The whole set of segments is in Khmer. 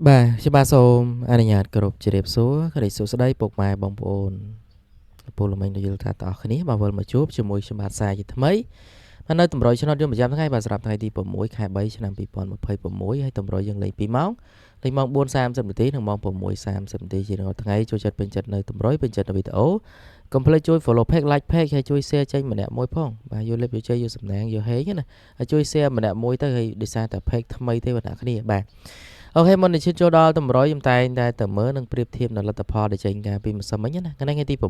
Baសូមអនុញ្ញាតគោរពជម្រាបសួរក្តីសួស្តីពុកម៉ែបងប្អូនពលមិញដែលយល់ថាតអស់គ្នាបាទវិលមកជួបជាមួយខ្ញុំបាទសាជាថ្មីបាទនៅតម្រុយឆ្នាំយើងប្រចាំថ្ងៃបាទសម្រាប់ថ្ងៃទី6ខែ3ឆ្នាំ2026ហើយតម្រុយយើងលេង2ម៉ោងលេងម៉ោង4:30នាទីនិងម៉ោង6:30នាទីជារៀងរាល់ថ្ងៃចូលចិត្តពេញចិត្តនៅតម្រុយពេញចិត្តនៅវីដេអូកុំភ្លេចជួយ follow page like page ហើយជួយ share ចេញម្នាក់មួយផងបាទយកលេបយកជ័យយកសំណាងយកហេងណាហើយជួយ share ម្នាក់មួយទៅហើយដោយសារតែ page ថ្មីទេបងប្អូនគ្នាបាទអូខេមុននឹងឈានចូលដល់តម្រុយខ្ញុំតែងតែទៅមើលនិងប្រៀបធៀបនៅលទ្ធផលដែលចេញការពីម្សិលមិញណាថ្ងៃទី6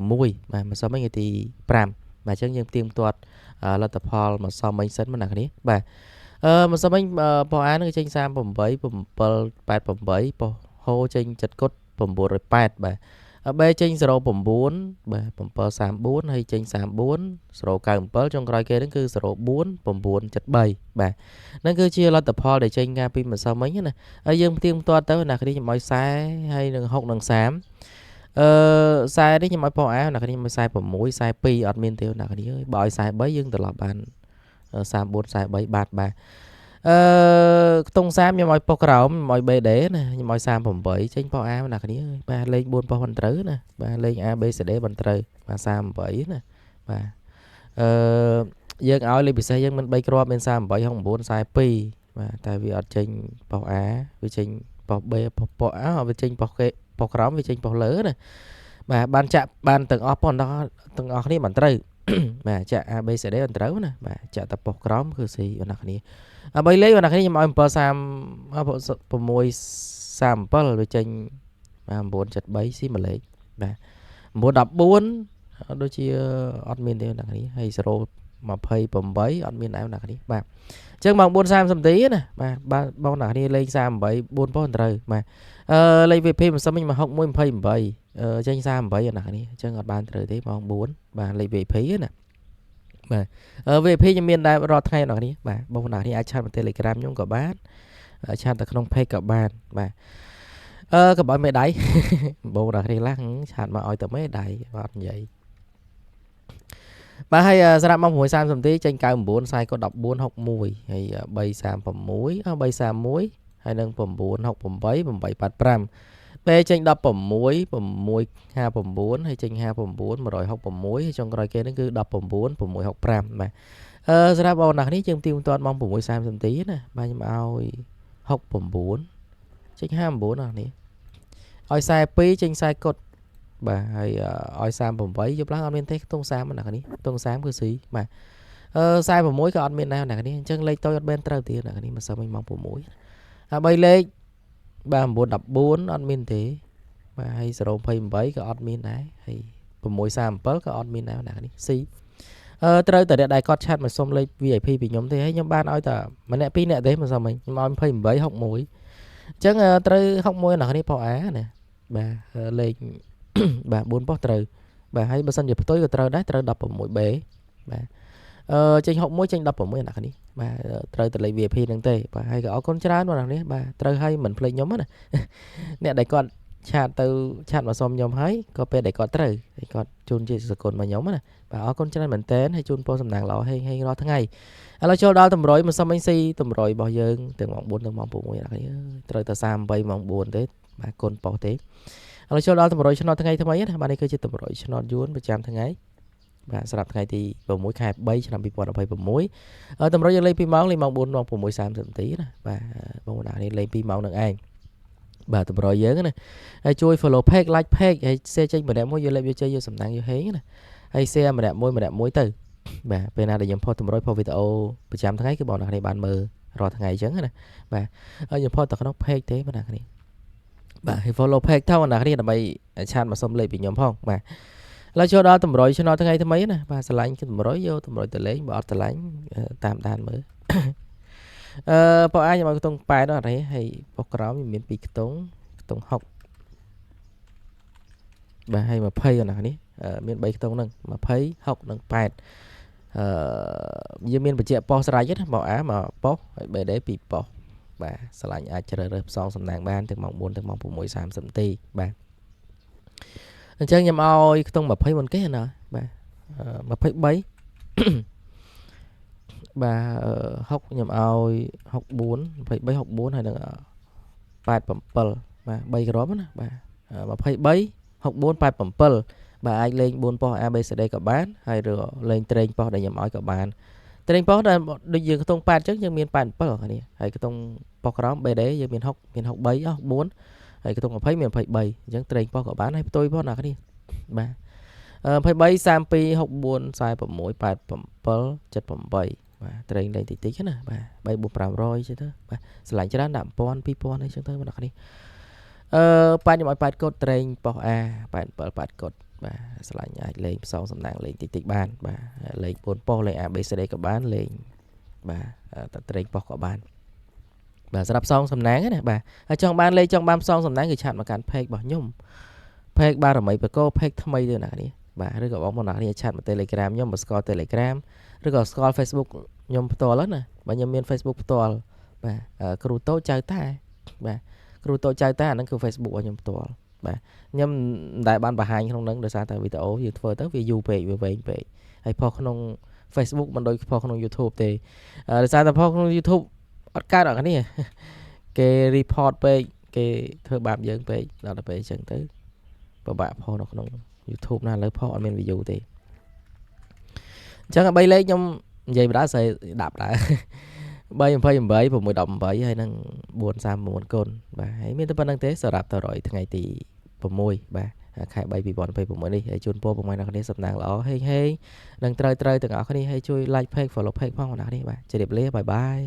បាទម្សិលមិញថ្ងៃទី5បាទអញ្ចឹងយើងផ្ទៀងផ្ទាត់លទ្ធផលម្សិលមិញសិនមកណាគ្នាបាទម្សិលមិញប៉ុសអានឹងចេញ38 788ប៉ុសហូចេញចិត្តគុត908បាទបេចេញ09បាទ734ហើយចេញ34 097ចុងក្រោយគេហ្នឹងគឺ04 973បាទហ្នឹងគឺជាលទ្ធផលដែលចេញការពីម្សិលមិញណាហើយយើងផ្ទៀងផ្ទាត់ទៅណាគ្នាខ្ញុំឲ្យខ្សែហើយនឹង6និង30ខ្សែនេះខ្ញុំឲ្យប៉ុសអាណាគ្នាខ្ញុំឲ្យខ្សែ6ខ្សែ2អត់មានទេណាគ្នាអើយបើឲ្យខ្សែ3យើងត្រឡប់បាន34ខ្សែ3បាទខ្ទង់30ខ្ញុំឲ្យប៉ុសក្រោមខ្ញុំឲ្យ BD ណាខ្ញុំឲ្យ38ចេញប៉ុស A ណាគ្នាបាទលេខ4ប៉ុសមិនត្រូវណាបាទលេខ A B C D មិនត្រូវបាទ38ណាបាទយើងឲ្យលេខពិសេសយើងមិន3គ្រាប់មាន38 69 42បាទតែវាអត់ចេញប៉ុស A វាចេញប៉ុស B ប៉ុស A វាចេញប៉ុសគេប៉ុសក្រោមវាចេញប៉ុសលើណាបាទបានចាក់បានទាំងអស់ប៉ុសទាំងអស់គ្នាបានត្រូវបាទចាក់ A B C D បានត្រូវណាបាទចាក់តែប៉ុសក្រោមគឺ C បងប្អូនគ្នា3លេខបងប្អូនគ្នាខ្ញុំឲ្យ7 6 37វាចេញ973 C មួយលេខបាទ914ដូចជាអត់មានទេបងប្អូនគ្នាហើយ028អត់មានដែរបងប្អូនគ្នាបាទអញ្ចឹងម៉ោង4:30នាទីណាបាទបងប្អូនគ្នាលេខ38 4ប៉ុសត្រូវបាទលេខ VP មិនសមមិញមក61 28ចេញ38បងប្អូនគ្នាអញ្ចឹងអត់បានត្រូវទេម៉ោង4បាទលេខ VP ណាបាទVIP ខ្ញុំមានដែររាល់ថ្ងៃបងប្អូនគ្នាបាទបងប្អូនគ្នាអាចឆាតមក Telegram ខ្ញុំក៏បានឆាតទៅក្នុង page ក៏បានបាទក៏បើមេដៃបងប្អូនគ្នាខ្លះឆាតមកឲ្យតែមេដៃអត់និយាយបាទហើយសម្រាប់ម៉ោង6:30នាទីចេញ99ខ្សែក៏14 61ហើយ336 331ហើយនឹង968 885ពេលចេញ16 659ហើយចេញ59 166ហើយចុងក្រោយគេហ្នឹងគឺ19 665បាទសម្រាប់បងប្អូនគ្នាយើងទីមទាត់ម៉ោង6:30នាទីណាបាទខ្ញុំឲ្យ69ចេញ59ណានេះឲ្យ42ចេញ40កុដបាទហើយឲ្យ38យប់ឡើងអត់មានទេខ្ទង់30ណានេះខ្ទង់30គឺស៊ីបាទ46ក៏អត់មានដែរណានេះអញ្ចឹងលេខតូចអត់បានត្រូវទៀតណានេះមិនសឹមម៉ោង6ហើយ3លេខបាទ9 14អត់មានទេបាទហើយ028ក៏អត់មានដែរហើយ637ក៏អត់មានដែរណានេះស៊ីត្រូវតែអ្នកដែលគាត់ឆាត់មកសុំលេខ VIP ពីខ្ញុំទេហើយខ្ញុំបានឲ្យតែម្នាក់2នាក់ទេមិនសមមិញខ្ញុំឲ្យ28 61អញ្ចឹងត្រូវ61ណានេះប៉ោអាណាបាទលេខបាទ4ប៉ុសត្រូវបាទហើយបើសិនជាផ្ទុយក៏ត្រូវដែរត្រូវ 16B បាទចេញ61ចេញ16អ្នកនេះបាទត្រូវតែលេខ VIP ហ្នឹងទេបាទហើយក៏អរគុណច្រើនបងប្អូននេះបាទត្រូវឲ្យមិនភ្លេចខ្ញុំណាអ្នកដែលគាត់ឆាតមកសុំខ្ញុំហើយក៏ពេលដែលគាត់ត្រូវហើយគាត់ជូនជាសកលមកខ្ញុំណាបាទអរគុណច្រើនមែនតើហើយជូនពរសំណាងល្អហេងរាល់ថ្ងៃឥឡូវចូលដល់តម្រុយមិនសមមិញស៊ីតម្រុយរបស់យើងទាំងម៉ោង4ទាំងម៉ោង6អ្នកនេះត្រូវតែ38ម៉ោង4ទេបាទកូនប៉ុសទេឥឡូវចូលដល់តម្រុយឆ្នោតថ្ងៃថ្មីណាបាទនេះគឺជាតម្រុយឆ្នោតយួនប្រចាំថ្ងៃបាទសម្រាប់ថ្ងៃទី6ខែ3ឆ្នាំ2026តម្រុយយើងលេង2ម៉ោងលេងម៉ោង4ម៉ោង6:30នាទីណាបាទបងប្អូននេះលេង2ម៉ោងនឹងឯងបាទតម្រុយយើងណាហើយជួយ follow page like page ហើយ share ចេញម្នាក់មួយយកលេខយកជ័យយកសំណាងយកហេងណាហើយ share ម្នាក់មួយទៅបាទពេលណាដែលខ្ញុំផុសតម្រុយផុសវីដេអូប្រចាំថ្ងៃគឺបងប្អូនបានមើលរាល់ថ្ងៃអញ្ចឹងណាបាទហើយខ្ញុំផុសទៅក្នុង page ទេបងប្អូនបាទឲ្យ follow page ថោបងប្អូនដើម្បីឆាតមកសុំលេខពីខ្ញុំផងបាទឥឡូវចូលដល់តម្រុយឆ្នោតថ្ងៃថ្មីណាបាទឆ្លាញ់គឺតម្រុយយកតម្រុយទៅលេងបើអត់ឆ្លាញ់តាមដានមើលប៉ុសអាខ្ញុំឲ្យខ្ទង់8ដល់នេះហើយប៉ុសក្រោមមាន2ខ្ទង់6បាទហើយ20ណានេះមាន3ខ្ទង់ហ្នឹង20 6និង8យើងមានបញ្ជាក់ប៉ុសស្រេចណាប៉ុសអាមកប៉ុសហើយ BD 2ប៉ុសបាទឆ្លាញ់អាចជ្រើសរើសផ្សងសំណាងបានទាំងម៉ោង4ទាំងម៉ោង6:30នាទីបាទអញ្ចឹងខ្ញុំឲ្យខ្ទង់20មុនគេណាបាទ23បាទ6ខ្ញុំឲ្យ64 23 64ហើយនឹង បាទ3ក្រមណាបាទ23 64 87បាទអាចលេង4ប៉ុស ABCD ក៏បានហើយឬលេងត្រេងប៉ុសដែលខ្ញុំឲ្យក៏បានត្រេងប៉ុសដែលដូចយើងខ្ទង់8អញ្ចឹងយើងមាន87បងប្អូនហើយខ្ទង់ប៉ុសក្រោម BD យើងមាន6មាន63អស់4ហើយខ្ទង់20មាន23អញ្ចឹងត្រេងប៉ុសក៏បានហើយផ្ទុយប៉ុសណាគ្នាបាទ23 32 64 46 87 78បាទត្រេងលេងតិចតិចណាបាទ3 4 500ចឹងទៅបាទឆ្លាញ់ច្រើនដាក់1000 2000អីចឹងទៅបងប្អូនប៉ាខ្ញុំឲ្យ8កូដត្រេងប៉ុស A 87 8កូដបាទឆ្លាញ់អាចលេងផ្សងសំណាងលេងតិចតិចបានបាទលេង4ប៉ុសលេង ABCD ក៏បានលេងបាទតែត្រេងប៉ុសក៏បានបាទសម្រាប់ផ្សងសំណាងណាបាទហើយចង់បានលេខចង់បានផ្សងសំណាងគឺឆាតមកកាន់ page របស់ខ្ញុំ page បារមីបកោ page ថ្មីទៅណាគ្នាបាទឬក៏បងប្អូនអ្នកគ្នាឆាតមក Telegram ខ្ញុំមកស្គាល់ Telegram ឬក៏ស្គាល់ Facebook ខ្ញុំផ្ទាល់ណាបាទខ្ញុំមាន Facebook ផ្ទាល់បាទគ្រូតូចចៅតាបាទគ្រូតូចចៅតាហ្នឹងគឺ Facebook របស់ខ្ញុំផ្ទាល់បាទខ្ញុំមិនដែលបានបង្ហាញក្នុងហ្នឹងដោយសារតែវីដេអូយើងធ្វើទៅវាយូរពេកវាវែងពេកហើយផុសក្នុង Facebook មិនដូចផុសក្នុង YouTube ទេដោយសារតែផុសក្នុង YouTube អត់កើតអត់គ្នាគេ report ពេកគេធ្វើបាបយើងពេកដល់ទៅពេលអញ្ចឹងទៅពិបាកផុសនៅក្នុង YouTube ណាឥឡូវផុសអត់មាន view ទេអញ្ចឹង3លេខខ្ញុំនិយាយបណ្ដាស្អីដាក់ដែរ328 618ហើយនឹង439កូនបាទហើយមានតែប៉ុណ្្នឹងទេសម្រាប់តរយថ្ងៃទី6បាទខែ3 2026នេះហើយជូនពរពុកម៉ែអ្នកគ្នាសំណាងល្អហេងហេងនឹងត្រូវទាំងអស់គ្នាហើយជួយ like page follow page ផងបងប្អូនអ្នកគ្នាបាទជម្រាបលាបាយបាយ